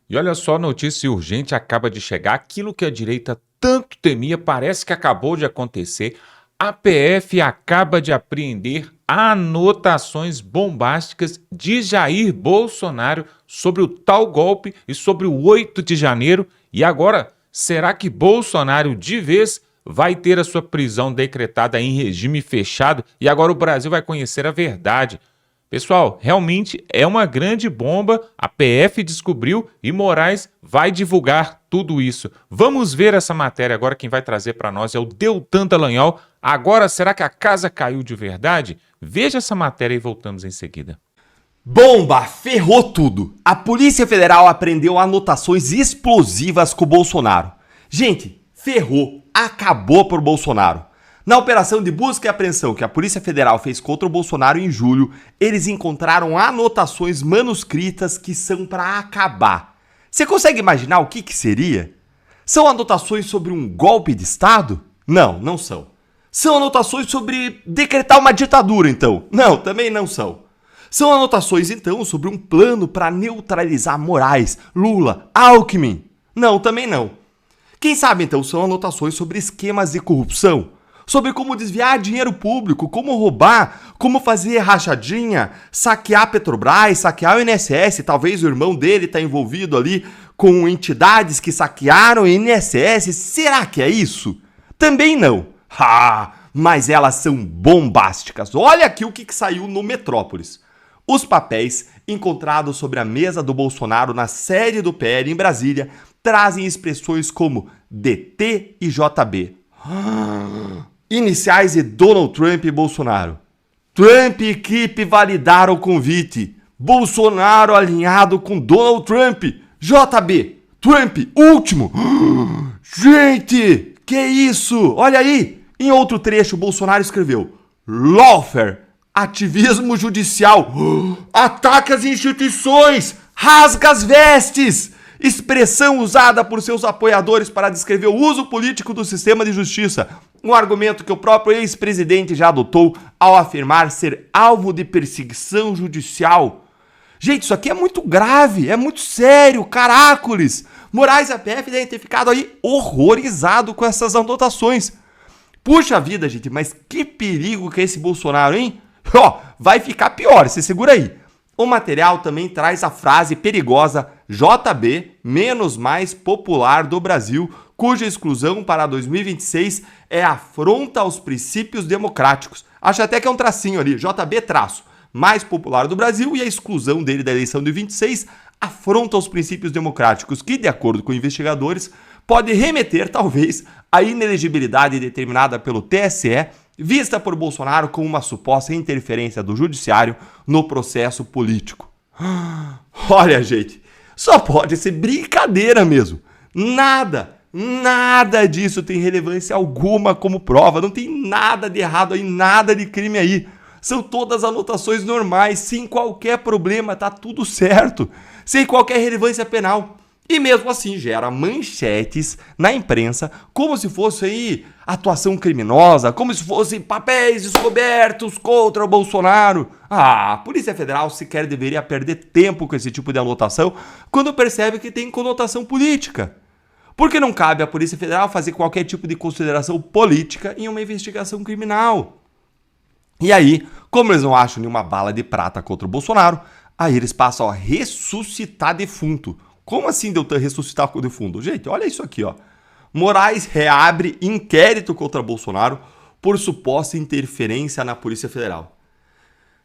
E olha só, notícia urgente acaba de chegar. Aquilo que a direita tanto temia parece que acabou de acontecer. A PF acaba de apreender anotações bombásticas de Jair Bolsonaro sobre o tal golpe e sobre o 8 de janeiro. E agora, será que Bolsonaro de vez vai ter a sua prisão decretada em regime fechado? E agora o Brasil vai conhecer a verdade. Pessoal, realmente é uma grande bomba, a PF descobriu e Moraes vai divulgar tudo isso. Vamos ver essa matéria agora, quem vai trazer para nós é o Deltan Dallagnol. Agora, será que a casa caiu de verdade? Veja essa matéria e voltamos em seguida. Bomba! Ferrou tudo! A Polícia Federal apreendeu anotações explosivas com o Bolsonaro. Gente, ferrou! Acabou por Bolsonaro. Na operação de busca e apreensão que a Polícia Federal fez contra o Bolsonaro em julho, eles encontraram anotações manuscritas que são para acabar. Você consegue imaginar o que seria? São anotações sobre um golpe de Estado? Não, não são. São anotações sobre decretar uma ditadura, então? Não, também não são. São anotações, então, sobre um plano para neutralizar Moraes, Lula, Alckmin? Não, também não. Quem sabe, então, são anotações sobre esquemas de corrupção? Sobre como desviar dinheiro público, como roubar, como fazer rachadinha, saquear a Petrobras, saquear o INSS, talvez o irmão dele está envolvido ali com entidades que saquearam o INSS. Será que é isso? Também não. Mas elas são bombásticas. Olha aqui o que saiu no Metrópolis. Os papéis encontrados sobre a mesa do Bolsonaro na sede do PL em Brasília trazem expressões como DT e JB. Iniciais de Donald Trump e Bolsonaro. Trump e equipe validaram o convite. Bolsonaro alinhado com Donald Trump. JB, Trump, último. Gente, que isso? Olha aí. Em outro trecho, Bolsonaro escreveu: lawfare, ativismo judicial, ataque às instituições, rasga as vestes. Expressão usada por seus apoiadores para descrever o uso político do sistema de justiça. Um argumento que o próprio ex-presidente já adotou ao afirmar ser alvo de perseguição judicial. Gente, isso aqui é muito grave, é muito sério, caracoles. Moraes e a PF devem ter ficado aí horrorizado com essas anotações. Puxa vida, gente, mas que perigo que é esse Bolsonaro, hein? Vai ficar pior, você segura aí. O material também traz a frase perigosa JB, menos mais popular do Brasil, cuja exclusão para 2026 é afronta aos princípios democráticos. Acho até que é um tracinho ali, JB traço, mais popular do Brasil, e a exclusão dele da eleição de 26 afronta aos princípios democráticos, que, de acordo com investigadores, pode remeter, talvez, à inelegibilidade determinada pelo TSE, vista por Bolsonaro como uma suposta interferência do judiciário no processo político. Olha, gente, só pode ser brincadeira mesmo. Nada disso tem relevância alguma como prova. Não tem nada de errado aí, nada de crime aí. São todas anotações normais, sem qualquer problema, tá tudo certo, sem qualquer relevância penal. E mesmo assim gera manchetes na imprensa como se fosse aí atuação criminosa, como se fossem papéis descobertos contra o Bolsonaro. A Polícia Federal sequer deveria perder tempo com esse tipo de anotação quando percebe que tem conotação política. Porque não cabe à Polícia Federal fazer qualquer tipo de consideração política em uma investigação criminal. E aí, como eles não acham nenhuma bala de prata contra o Bolsonaro, aí eles passam a ressuscitar defunto. Como assim, Deltan, ressuscitar o defunto? Gente, olha isso aqui, ó. Moraes reabre inquérito contra Bolsonaro por suposta interferência na Polícia Federal.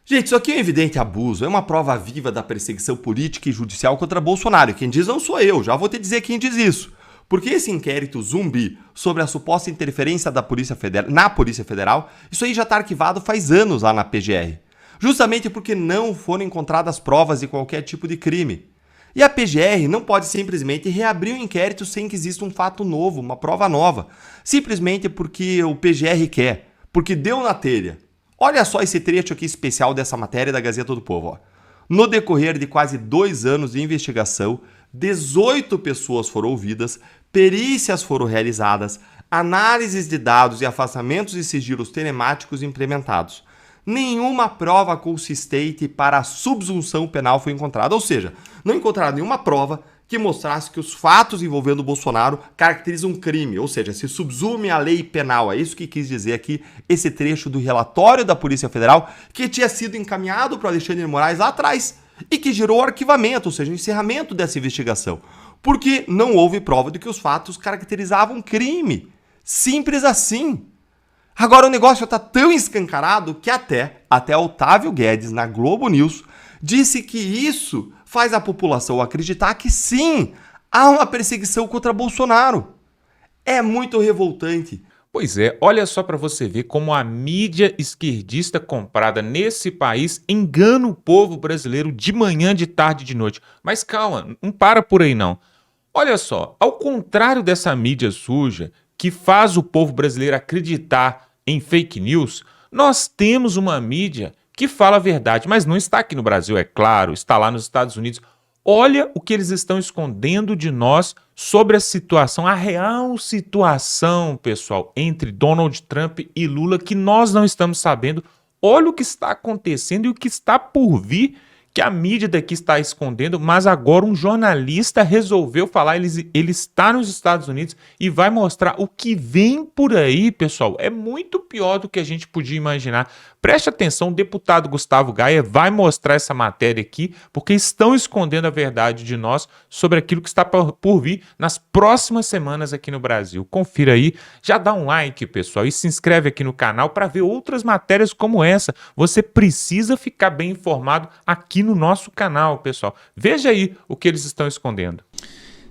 Gente, isso aqui é um evidente abuso, é uma prova viva da perseguição política e judicial contra Bolsonaro. Quem diz não sou eu, já vou te dizer quem diz isso. Porque esse inquérito zumbi sobre a suposta interferência da Polícia Federal, na Polícia Federal, isso aí já está arquivado faz anos lá na PGR. Justamente porque não foram encontradas provas de qualquer tipo de crime. E a PGR não pode simplesmente reabrir o inquérito sem que exista um fato novo, uma prova nova. Simplesmente porque o PGR quer, porque deu na telha. Olha só esse trecho aqui especial dessa matéria da Gazeta do Povo. Ó. No decorrer de quase 2 anos de investigação, 18 pessoas foram ouvidas, perícias foram realizadas, análises de dados e afastamentos de sigilos telemáticos implementados. Nenhuma prova consistente para a subsunção penal foi encontrada, ou seja, não encontraram nenhuma prova que mostrasse que os fatos envolvendo o Bolsonaro caracterizam um crime, ou seja, se subsume a lei penal. É isso que quis dizer aqui esse trecho do relatório da Polícia Federal, que tinha sido encaminhado para Alexandre de Moraes lá atrás e que gerou o arquivamento, ou seja, o encerramento dessa investigação, porque não houve prova de que os fatos caracterizavam um crime. Simples assim. Agora o negócio está tão escancarado que até Otávio Guedes, na Globo News, disse que isso faz a população acreditar que sim, há uma perseguição contra Bolsonaro. É muito revoltante. Pois é, olha só para você ver como a mídia esquerdista comprada nesse país engana o povo brasileiro de manhã, de tarde e de noite. Mas calma, não para por aí não. Olha só, ao contrário dessa mídia suja que faz o povo brasileiro acreditar em fake news, nós temos uma mídia que fala a verdade, mas não está aqui no Brasil, é claro, está lá nos Estados Unidos. Olha o que eles estão escondendo de nós sobre a situação, a real situação, pessoal, entre Donald Trump e Lula, que nós não estamos sabendo. Olha o que está acontecendo e o que está por vir, que a mídia daqui está escondendo, mas agora um jornalista resolveu falar, ele está nos Estados Unidos e vai mostrar o que vem por aí, pessoal. É muito pior do que a gente podia imaginar. Preste atenção, o deputado Gustavo Gaia vai mostrar essa matéria aqui, porque estão escondendo a verdade de nós sobre aquilo que está por vir nas próximas semanas aqui no Brasil. Confira aí, já dá um like, pessoal, e se inscreve aqui no canal para ver outras matérias como essa. Você precisa ficar bem informado aqui no nosso canal, pessoal. Veja aí o que eles estão escondendo.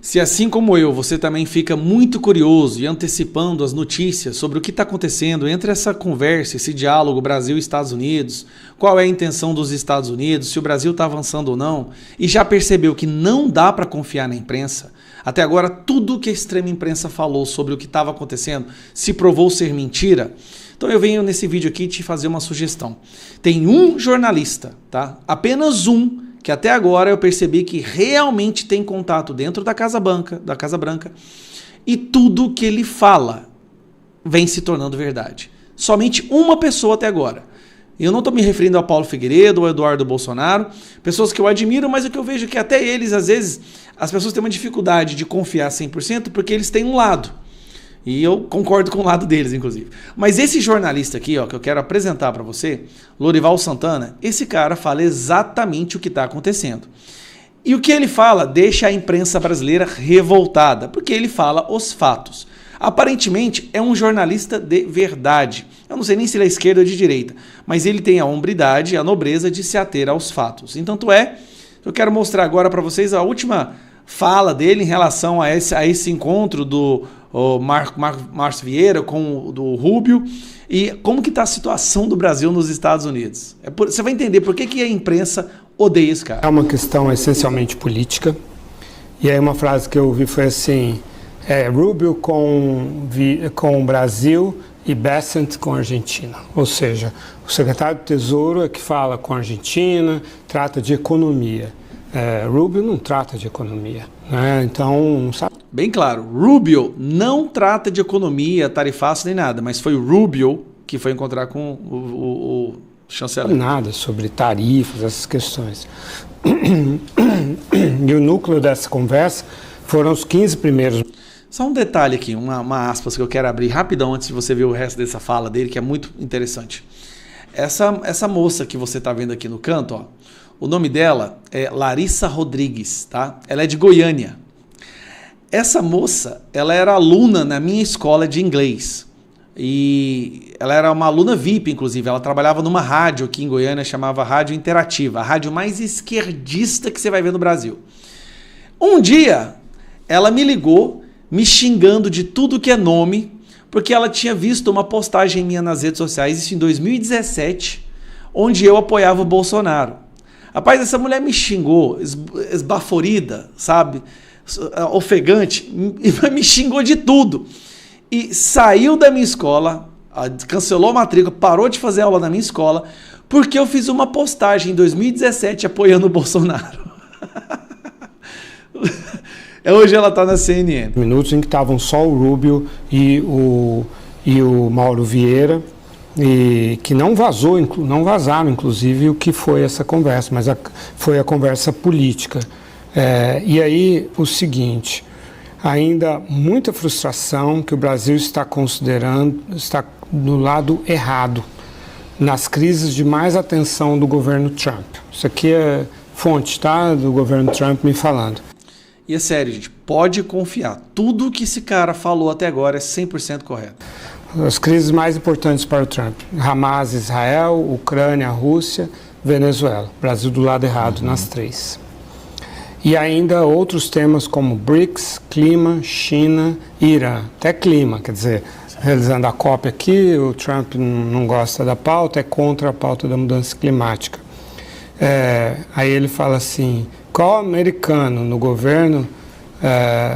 Se assim como eu, você também fica muito curioso e antecipando as notícias sobre o que está acontecendo entre essa conversa, esse diálogo Brasil e Estados Unidos, qual é a intenção dos Estados Unidos, se o Brasil está avançando ou não, e já percebeu que não dá para confiar na imprensa, até agora tudo que a extrema imprensa falou sobre o que estava acontecendo se provou ser mentira, então eu venho nesse vídeo aqui te fazer uma sugestão. Tem um jornalista, tá? Apenas um, que até agora eu percebi que realmente tem contato dentro da Casa Branca, e tudo que ele fala vem se tornando verdade. Somente uma pessoa até agora. Eu não estou me referindo ao Paulo Figueiredo ou ao Eduardo Bolsonaro, pessoas que eu admiro, mas o que eu vejo é que até eles, às vezes, as pessoas têm uma dificuldade de confiar 100% porque eles têm um lado. E eu concordo com o lado deles, inclusive. Mas esse jornalista aqui, ó, que eu quero apresentar para você, Lorival Santana, esse cara fala exatamente o que está acontecendo. E o que ele fala deixa a imprensa brasileira revoltada, porque ele fala os fatos. Aparentemente, é um jornalista de verdade. Eu não sei nem se ele é esquerda ou de direita, mas ele tem a hombridade e a nobreza de se ater aos fatos. Então, eu quero mostrar agora para vocês a última fala dele em relação a esse encontro do Márcio Vieira com do Rubio e como que está a situação do Brasil nos Estados Unidos. Você vai entender por que a imprensa odeia esse cara. É uma questão essencialmente política. E aí uma frase que eu ouvi foi assim, Rubio com o Brasil e Bessent com a Argentina. Ou seja, o secretário do Tesouro é que fala com a Argentina, trata de economia. Rubio não trata de economia, né? Então, não sabe. Bem claro, Rubio não trata de economia, tarifaço nem nada, mas foi o Rubio que foi encontrar com o chanceler. Nada sobre tarifas, essas questões. E o núcleo dessa conversa foram os 15 primeiros. Só um detalhe aqui, uma aspas que eu quero abrir rapidão antes de você ver o resto dessa fala dele, que é muito interessante. Essa moça que você está vendo aqui no canto, ó, o nome dela é Larissa Rodrigues, tá? Ela é de Goiânia. Essa moça, ela era aluna na minha escola de inglês. E ela era uma aluna VIP, inclusive. Ela trabalhava numa rádio aqui em Goiânia, chamava Rádio Interativa, a rádio mais esquerdista que você vai ver no Brasil. Um dia, ela me ligou, me xingando de tudo que é nome, porque ela tinha visto uma postagem minha nas redes sociais, isso em 2017, onde eu apoiava o Bolsonaro. Rapaz, essa mulher me xingou, esbaforida, sabe? Ofegante, me xingou de tudo. E saiu da minha escola, cancelou a matrícula, parou de fazer aula na minha escola, porque eu fiz uma postagem em 2017 apoiando o Bolsonaro. Hoje ela está na CNN. Minutos em que estavam só o Rubio e o Mauro Vieira, e que não vazaram, inclusive, o que foi essa conversa, mas foi a conversa política. E aí o seguinte, ainda muita frustração que o Brasil está considerando, está no lado errado, nas crises de mais atenção do governo Trump. Isso aqui é fonte, tá? Do governo Trump me falando. E é sério, gente, pode confiar. Tudo que esse cara falou até agora é 100% correto. As crises mais importantes para o Trump: Hamas, Israel, Ucrânia, Rússia, Venezuela. Brasil do lado errado nas três. E ainda outros temas como BRICS, clima, China, Irã. Até clima, quer dizer, realizando a COP aqui, o Trump não gosta da pauta, é contra a pauta da mudança climática. Aí ele fala assim, qual americano no governo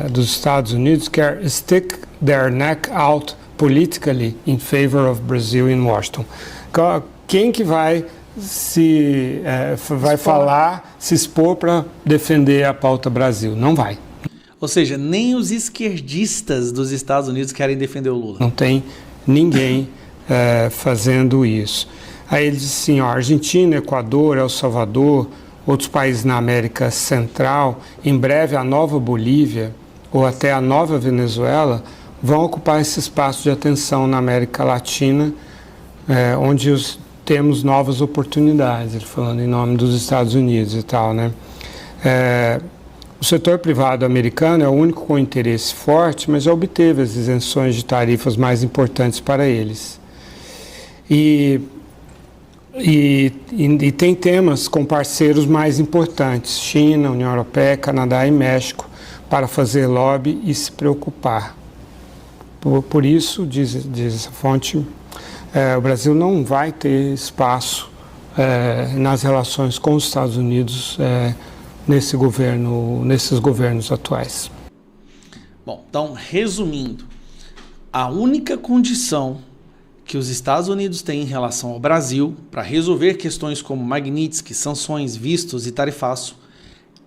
dos Estados Unidos quer stick their neck out politically in favor of Brazil in Washington? Quem que vai falar, se expor para defender a pauta Brasil? Não vai. Ou seja, nem os esquerdistas dos Estados Unidos querem defender o Lula. Não tem ninguém fazendo isso. Aí ele diz assim, Argentina, Equador, El Salvador, outros países na América Central, em breve a nova Bolívia ou até a nova Venezuela vão ocupar esse espaço de atenção na América Latina, onde temos novas oportunidades, ele falando em nome dos Estados Unidos e tal, né? O setor privado americano é o único com interesse forte, mas já obteve as isenções de tarifas mais importantes para eles. E tem temas com parceiros mais importantes, China, União Europeia, Canadá e México, para fazer lobby e se preocupar. Por isso, diz essa fonte, o Brasil não vai ter espaço nas relações com os Estados Unidos nesses governos atuais. Bom, então, resumindo, a única condição que os Estados Unidos têm em relação ao Brasil para resolver questões como Magnitsky, sanções, vistos e tarifaço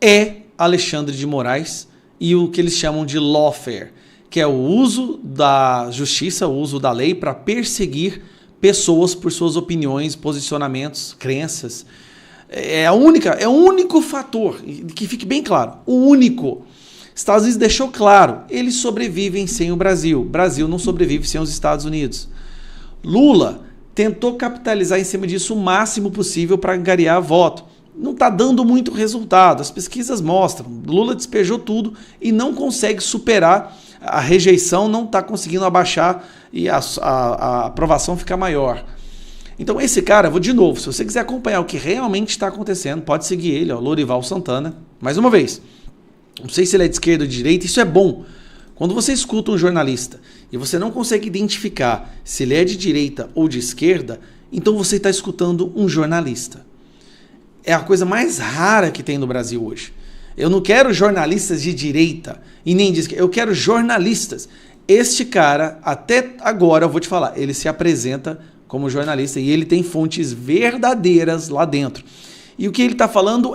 é Alexandre de Moraes e o que eles chamam de lawfare, que é o uso da justiça, o uso da lei para perseguir pessoas por suas opiniões, posicionamentos, crenças. É o único fator, que fique bem claro, o único. Estados Unidos deixou claro, eles sobrevivem sem o Brasil. Brasil não sobrevive sem os Estados Unidos. Lula tentou capitalizar em cima disso o máximo possível para angariar voto. Não está dando muito resultado, as pesquisas mostram. Lula despejou tudo e não consegue superar, a rejeição não está conseguindo abaixar e a aprovação fica maior. Então esse cara, vou de novo, se você quiser acompanhar o que realmente está acontecendo, pode seguir ele, Lorival Santana. Mais uma vez, não sei se ele é de esquerda ou de direita, isso é bom. Quando você escuta um jornalista e você não consegue identificar se ele é de direita ou de esquerda, então você está escutando um jornalista. É a coisa mais rara que tem no Brasil hoje. Eu não quero jornalistas de direita e nem de esquerda, eu quero jornalistas. Este cara, até agora, eu vou te falar, ele se apresenta como jornalista e ele tem fontes verdadeiras lá dentro. E o que ele está falando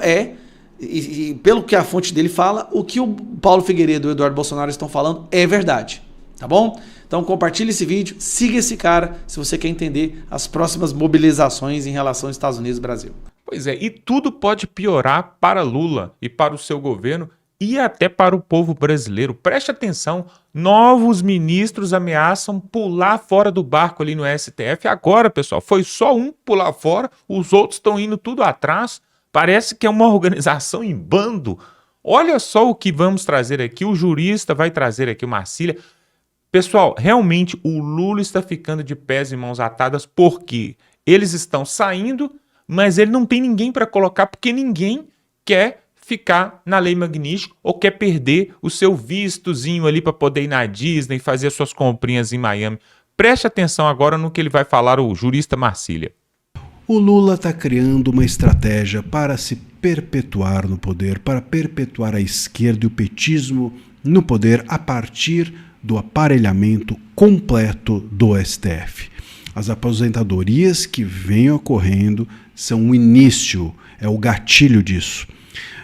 e pelo que a fonte dele fala, o que o Paulo Figueiredo e o Eduardo Bolsonaro estão falando é verdade, tá bom? Então compartilhe esse vídeo, siga esse cara se você quer entender as próximas mobilizações em relação aos Estados Unidos e Brasil. Pois é, e tudo pode piorar para Lula e para o seu governo e até para o povo brasileiro. Preste atenção, novos ministros ameaçam pular fora do barco ali no STF. Agora, pessoal, foi só um pular fora, os outros estão indo tudo atrás. Parece que é uma organização em bando. Olha só o que vamos trazer aqui, o jurista vai trazer aqui, o Marcília. Pessoal, realmente o Lula está ficando de pés e mãos atadas porque eles estão saindo, mas ele não tem ninguém para colocar porque ninguém quer ficar na Lei Magnitsky ou quer perder o seu vistozinho ali para poder ir na Disney e fazer suas comprinhas em Miami. Preste atenção agora no que ele vai falar, o jurista Marcília. O Lula está criando uma estratégia para se perpetuar no poder, para perpetuar a esquerda e o petismo no poder a partir do aparelhamento completo do STF. As aposentadorias que vêm ocorrendo são o início, é o gatilho disso.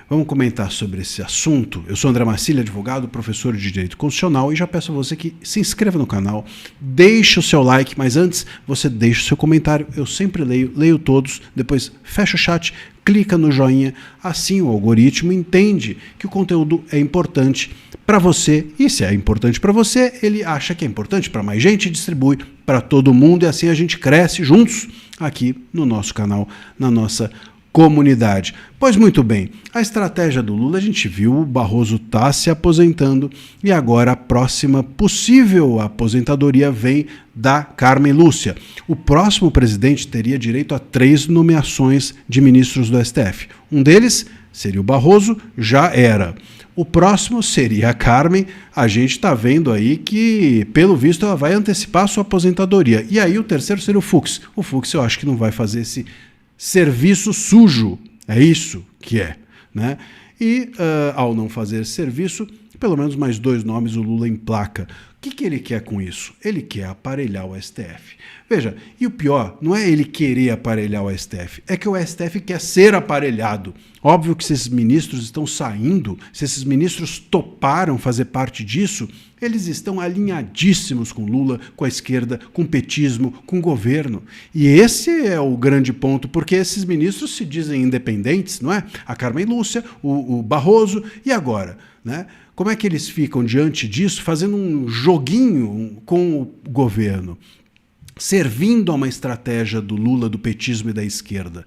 Vamos comentar sobre esse assunto. Eu sou André Marcílio, advogado, professor de Direito Constitucional, e já peço a você que se inscreva no canal, deixe o seu like, mas antes você deixe o seu comentário. Eu sempre leio todos, depois fecha o chat, clica no joinha, assim o algoritmo entende que o conteúdo é importante para você, e se é importante para você, ele acha que é importante para mais gente e distribui para todo mundo, e assim a gente cresce juntos aqui no nosso canal, na nossa comunidade. Pois muito bem, a estratégia do Lula, a gente viu, o Barroso está se aposentando e agora a próxima possível aposentadoria vem da Carmen Lúcia. O próximo presidente teria direito a 3 nomeações de ministros do STF. Um deles seria o Barroso, já era. O próximo seria a Carmen. A gente está vendo aí que, pelo visto, ela vai antecipar a sua aposentadoria. E aí o terceiro seria o Fux. O Fux eu acho que não vai fazer esse serviço sujo, é isso que é, né? E ao não fazer serviço, pelo menos mais 2 nomes o Lula emplaca. O que ele quer com isso? Ele quer aparelhar o STF. Veja, e o pior, não é ele querer aparelhar o STF, é que o STF quer ser aparelhado. Óbvio que se esses ministros estão saindo, se esses ministros toparam fazer parte disso, eles estão alinhadíssimos com Lula, com a esquerda, com o petismo, com o governo. E esse é o grande ponto, porque esses ministros se dizem independentes, não é? A Carmen Lúcia, o Barroso, e agora, né? Como é que eles ficam diante disso, fazendo um joguinho com o governo, servindo a uma estratégia do Lula, do petismo e da esquerda?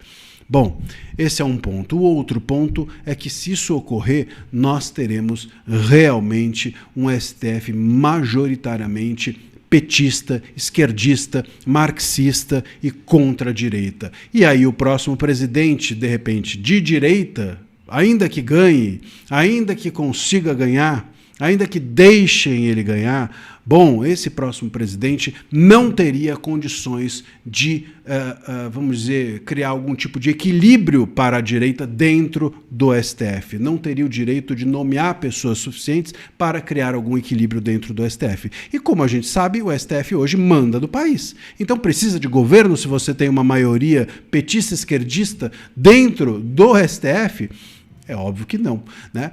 Bom, esse é um ponto. O outro ponto é que, se isso ocorrer, nós teremos realmente um STF majoritariamente petista, esquerdista, marxista e contra a direita. E aí o próximo presidente, de repente, de direita, ainda que ganhe, ainda que consiga ganhar, ainda que deixem ele ganhar, bom, esse próximo presidente não teria condições de, vamos dizer, criar algum tipo de equilíbrio para a direita dentro do STF. Não teria o direito de nomear pessoas suficientes para criar algum equilíbrio dentro do STF. E como a gente sabe, o STF hoje manda do país. Então precisa de governo se você tem uma maioria petista esquerdista dentro do STF? É óbvio que não, né?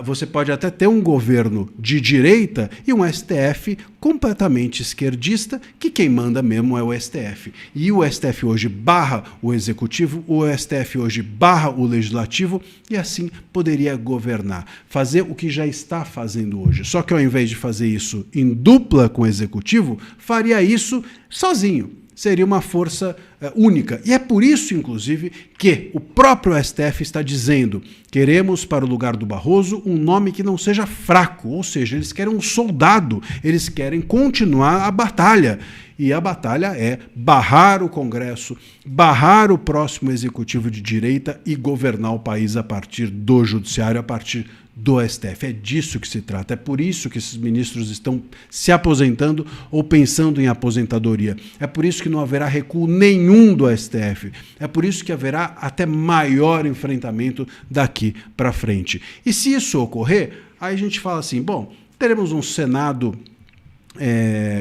Você pode até ter um governo de direita e um STF completamente esquerdista, que quem manda mesmo é o STF. E o STF hoje barra o executivo, o STF hoje barra o legislativo, e assim poderia governar, fazer o que já está fazendo hoje. Só que ao invés de fazer isso em dupla com o executivo, faria isso sozinho. Seria uma força única. E é por isso, inclusive, que o próprio STF está dizendo: queremos para o lugar do Barroso um nome que não seja fraco, ou seja, eles querem um soldado, eles querem continuar a batalha. E a batalha é barrar o Congresso, barrar o próximo executivo de direita e governar o país a partir do judiciário, a partir do STF. É disso que se trata. É por isso que esses ministros estão se aposentando ou pensando em aposentadoria. É por isso que não haverá recuo nenhum do STF. É por isso que haverá até maior enfrentamento daqui para frente. E se isso ocorrer, aí a gente fala assim, bom, teremos um Senado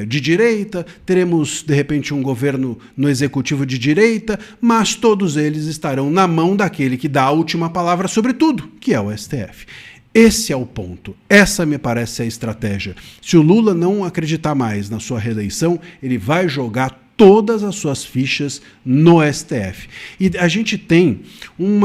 de direita, teremos de repente um governo no executivo de direita, mas todos eles estarão na mão daquele que dá a última palavra sobre tudo, que é o STF. Esse é o ponto. Essa me parece a estratégia. Se o Lula não acreditar mais na sua reeleição, ele vai jogar todas as suas fichas no STF. E a gente tem um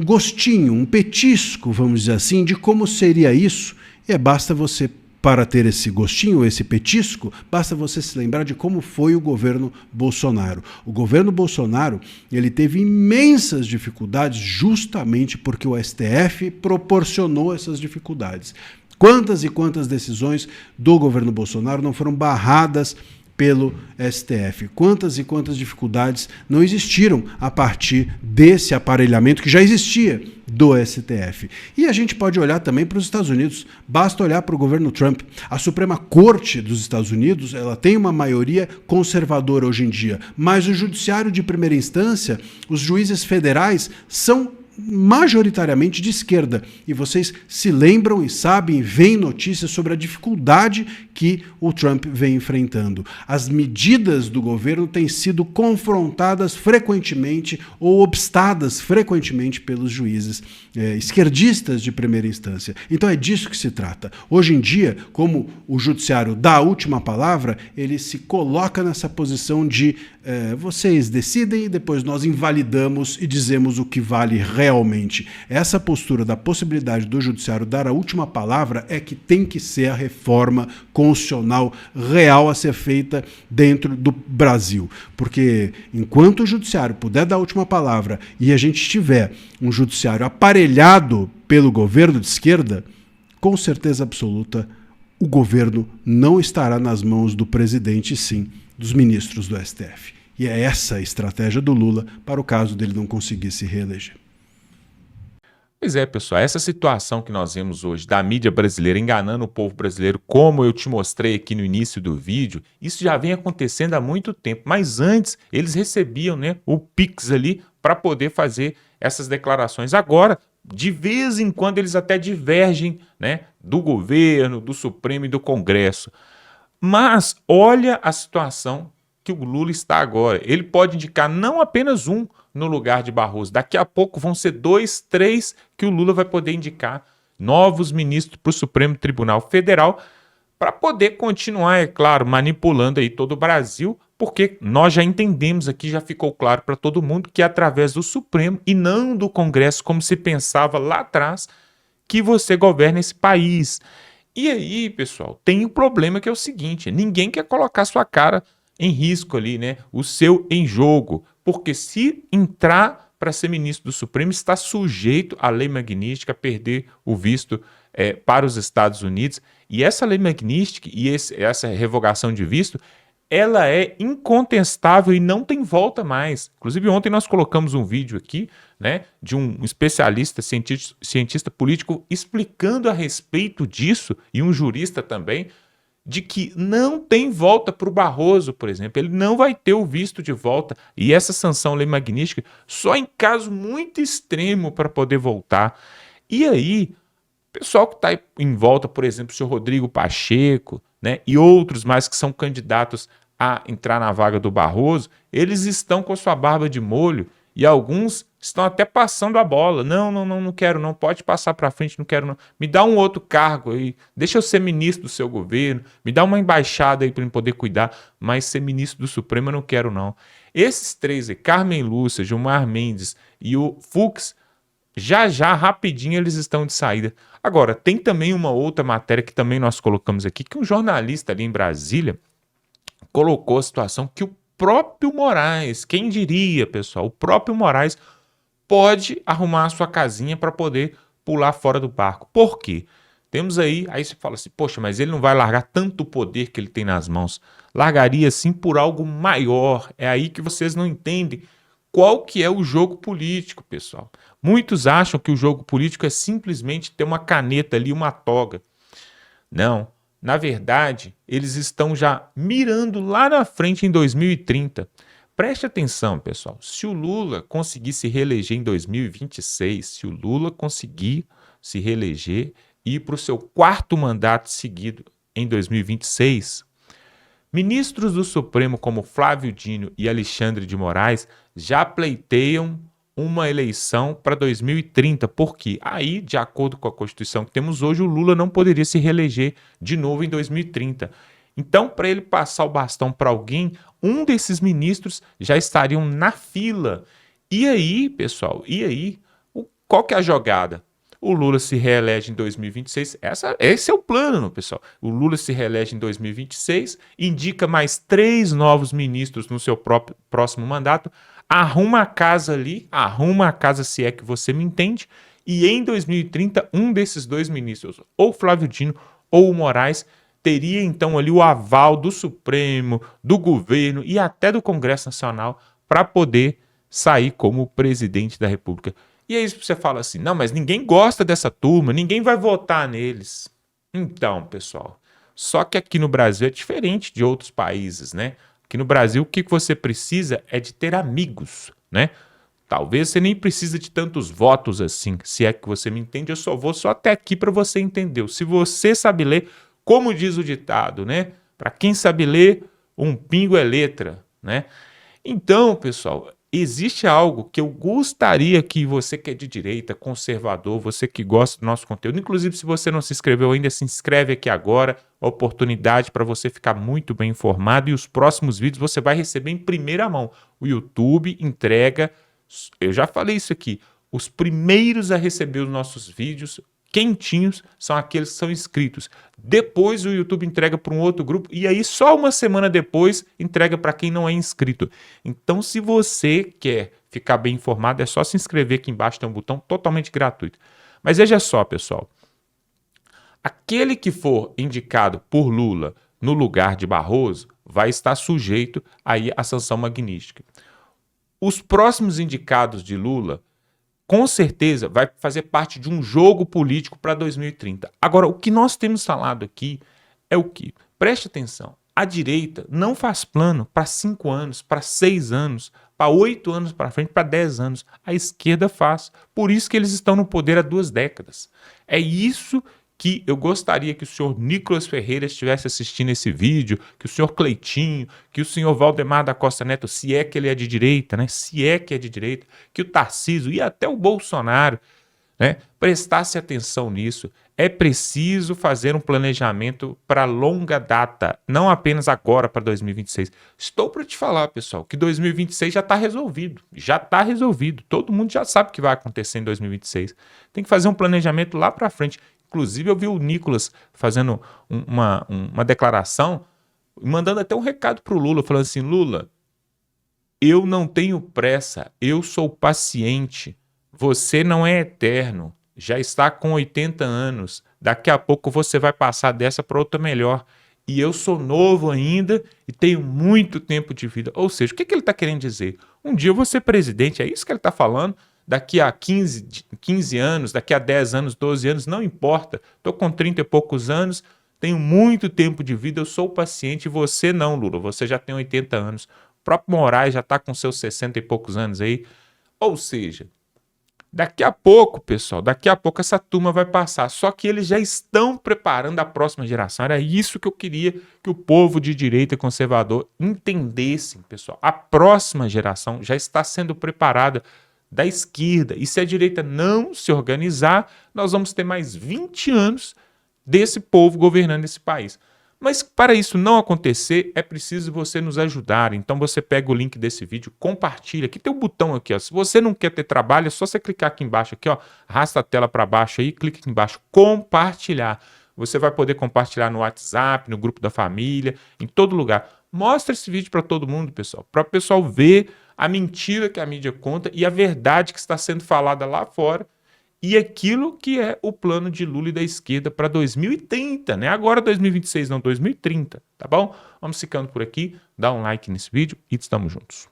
gostinho, um petisco, vamos dizer assim, de como seria isso, e basta você, para ter esse gostinho, esse petisco, basta você se lembrar de como foi o governo Bolsonaro. O governo Bolsonaro, ele teve imensas dificuldades justamente porque o STF proporcionou essas dificuldades. Quantas e quantas decisões do governo Bolsonaro não foram barradas pelo STF? Quantas e quantas dificuldades não existiram a partir desse aparelhamento que já existia do STF? E a gente pode olhar também para os Estados Unidos, basta olhar para o governo Trump. A Suprema Corte dos Estados Unidos, ela tem uma maioria conservadora hoje em dia, mas o judiciário de primeira instância, os juízes federais, são majoritariamente de esquerda. E vocês se lembram e sabem, veem notícias sobre a dificuldade que o Trump vem enfrentando. As medidas do governo têm sido confrontadas frequentemente ou obstadas frequentemente pelos juízes esquerdistas de primeira instância. Então é disso que se trata. Hoje em dia, como o judiciário dá a última palavra, ele se coloca nessa posição de vocês decidem e depois nós invalidamos e dizemos o que vale realmente. Essa postura da possibilidade do judiciário dar a última palavra é que tem que ser a reforma constitucional real a ser feita dentro do Brasil. Porque enquanto o judiciário puder dar a última palavra e a gente tiver um judiciário aparelhado pelo governo de esquerda, com certeza absoluta, o governo não estará nas mãos do presidente, sim, dos ministros do STF. E é essa a estratégia do Lula para o caso dele não conseguir se reeleger. Pois é, pessoal, essa situação que nós vemos hoje da mídia brasileira enganando o povo brasileiro, como eu te mostrei aqui no início do vídeo, isso já vem acontecendo há muito tempo, mas antes eles recebiam, né, o Pix ali para poder fazer essas declarações. Agora, de vez em quando eles até divergem, né, do governo, do Supremo e do Congresso. Mas olha a situação que o Lula está agora. Ele pode indicar não apenas um no lugar de Barroso. Daqui a pouco vão ser 2, 3 que o Lula vai poder indicar novos ministros para o Supremo Tribunal Federal para poder continuar, é claro, manipulando aí todo o Brasil, porque nós já entendemos aqui, já ficou claro para todo mundo que é através do Supremo e não do Congresso, como se pensava lá atrás, que você governa esse país. E aí, pessoal, tem um problema que é o seguinte, ninguém quer colocar sua cara em risco ali, né? O seu em jogo, porque se entrar para ser ministro do Supremo, está sujeito à lei magnífica a perder o visto para os Estados Unidos. E essa lei magnífica e essa revogação de visto, ela é incontestável e não tem volta mais. Inclusive, ontem nós colocamos um vídeo aqui, né, de um especialista, cientista político, explicando a respeito disso, e um jurista também, de que não tem volta para o Barroso, por exemplo. Ele não vai ter o visto de volta. E essa sanção lei magnífica só em caso muito extremo para poder voltar. E aí, o pessoal que está em volta, por exemplo, o senhor Rodrigo Pacheco, né, e outros mais que são candidatos a entrar na vaga do Barroso, eles estão com a sua barba de molho e alguns estão até passando a bola. Não quero não, pode passar para frente, não quero não. Me dá um outro cargo aí, deixa eu ser ministro do seu governo, me dá uma embaixada aí para eu poder cuidar, mas ser ministro do Supremo eu não quero não. Esses três aí, Carmen Lúcia, Gilmar Mendes e o Fux, já rapidinho eles estão de saída. Agora, tem também uma outra matéria que também nós colocamos aqui, que um jornalista ali em Brasília colocou a situação que o próprio Moraes, quem diria, pessoal, o próprio Moraes pode arrumar a sua casinha para poder pular fora do barco. Por quê? Temos aí você fala assim, poxa, mas ele não vai largar tanto poder que ele tem nas mãos. Largaria sim por algo maior. É aí que vocês não entendem qual que é o jogo político, pessoal. Muitos acham que o jogo político é simplesmente ter uma caneta ali, uma toga. Não. Na verdade, eles estão já mirando lá na frente em 2030. Preste atenção, pessoal. Se o Lula conseguir se reeleger em 2026, se o Lula conseguir se reeleger e ir para o seu 4º mandato seguido em 2026, ministros do Supremo como Flávio Dino e Alexandre de Moraes já pleiteiam uma eleição para 2030, porque aí, de acordo com a Constituição que temos hoje, o Lula não poderia se reeleger de novo em 2030. Então, para ele passar o bastão para alguém, um desses ministros já estariam na fila. E aí, pessoal, qual que é a jogada? O Lula se reelege em 2026, esse é o plano, pessoal. O Lula se reelege em 2026, indica mais 3 novos ministros no seu próximo mandato, arruma a casa ali, se é que você me entende, e em 2030, um desses 2 ministros, ou Flávio Dino ou o Moraes, teria então ali o aval do Supremo, do governo e até do Congresso Nacional para poder sair como presidente da República. E aí você fala assim, não, mas ninguém gosta dessa turma, ninguém vai votar neles. Então, pessoal, só que aqui no Brasil é diferente de outros países, né? Aqui no Brasil, o que você precisa é de ter amigos, né? Talvez você nem precisa de tantos votos assim, se é que você me entende, eu só vou só até aqui para você entender. Se você sabe ler, como diz o ditado, né? Para quem sabe ler, um pingo é letra, né? Então, pessoal, existe algo que eu gostaria que você que é de direita, conservador, você que gosta do nosso conteúdo, inclusive se você não se inscreveu ainda, se inscreve aqui agora, oportunidade para você ficar muito bem informado e os próximos vídeos você vai receber em primeira mão. O YouTube entrega, eu já falei isso aqui, os primeiros a receber os nossos vídeos quentinhos são aqueles que são inscritos. Depois o YouTube entrega para um outro grupo e aí só uma semana depois entrega para quem não é inscrito. Então se você quer ficar bem informado é só se inscrever aqui embaixo, tem um botão totalmente gratuito. Mas veja só, pessoal, aquele que for indicado por Lula no lugar de Barroso vai estar sujeito aí à sanção magnífica. Os próximos indicados de Lula com certeza vai fazer parte de um jogo político para 2030. Agora, o que nós temos falado aqui é o que? Preste atenção, a direita não faz plano para 5 anos, para 6 anos, para 8 anos para frente, para 10 anos. A esquerda faz. Por isso que eles estão no poder há 2 décadas. É isso que eu gostaria que o senhor Nicolas Ferreira estivesse assistindo esse vídeo, que o senhor Cleitinho, que o senhor Valdemar da Costa Neto, se é que ele é de direita, né? Se é que é de direita, que o Tarcísio e até o Bolsonaro, né, prestasse atenção nisso. É preciso fazer um planejamento para longa data, não apenas agora para 2026. Estou para te falar, pessoal, que 2026 já está resolvido. Já está resolvido. Todo mundo já sabe o que vai acontecer em 2026. Tem que fazer um planejamento lá para frente. Inclusive, eu vi o Nicolas fazendo uma declaração, mandando até um recado para o Lula, falando assim, Lula, eu não tenho pressa, eu sou paciente, você não é eterno, já está com 80 anos, daqui a pouco você vai passar dessa para outra melhor. E eu sou novo ainda e tenho muito tempo de vida. Ou seja, o que ele está querendo dizer? Um dia eu vou ser presidente, é isso que ele está falando? Daqui a 15 anos, daqui a 10 anos, 12 anos, não importa. Estou com 30 e poucos anos, tenho muito tempo de vida, eu sou paciente, você não, Lula, você já tem 80 anos. O próprio Moraes já está com seus 60 e poucos anos aí. Ou seja, daqui a pouco, pessoal, daqui a pouco essa turma vai passar. Só que eles já estão preparando a próxima geração. Era isso que eu queria que o povo de direita e conservador entendessem, pessoal. A próxima geração já está sendo preparada da esquerda. E se a direita não se organizar, nós vamos ter mais 20 anos desse povo governando esse país. Mas para isso não acontecer, é preciso você nos ajudar. Então você pega o link desse vídeo, compartilha. Aqui tem um botão aqui, ó. Se você não quer ter trabalho, é só você clicar aqui embaixo, aqui, ó, arrasta a tela para baixo aí, clica aqui embaixo, compartilhar. Você vai poder compartilhar no WhatsApp, no grupo da família, em todo lugar. Mostra esse vídeo para todo mundo, pessoal, para o pessoal ver a mentira que a mídia conta e a verdade que está sendo falada lá fora e aquilo que é o plano de Lula e da esquerda para 2030, né? Agora 2026 não, 2030, tá bom? Vamos ficando por aqui, dá um like nesse vídeo e estamos juntos.